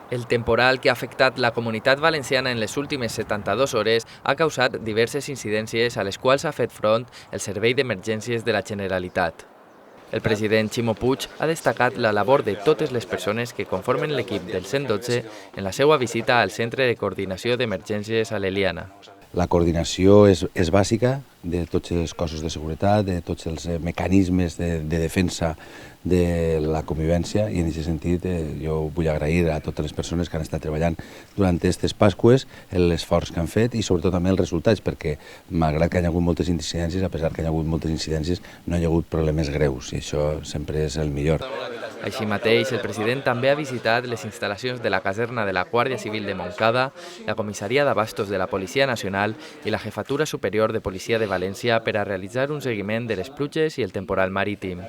El temporal que ha afectat la Comunitat Valenciana en les últimes 72 hores ha causat diverses incidències a les quals ha fet front el Servei d'Emergències de la Generalitat. El president Ximo Puig ha destacat la labor de totes les persones que conformen l'equip del 112 en la seva visita al Centre de Coordinació d'Emergències a l'Eliana. La coordinació és bàsica de tots els cossos de seguretat, de tots els mecanismes de defensa de la convivència, i en aquest sentit jo vull agrair a totes les persones que han estat treballant durant aquestes Pasqües l'esforç que han fet i sobretot també els resultats, perquè malgrat que hi ha hagut moltes incidències, a pesar que hi ha hagut moltes incidències, no hi ha hagut problemes greus i això sempre és el millor. Així mateix, el president també ha visitat les instal·lacions de la caserna de la Guàrdia Civil de Montcada, la comissaria d'Abastos de la Policia Nacional i la Jefatura Superior de Policia de València per a realitzar un seguiment de les pluges i el temporal marítim.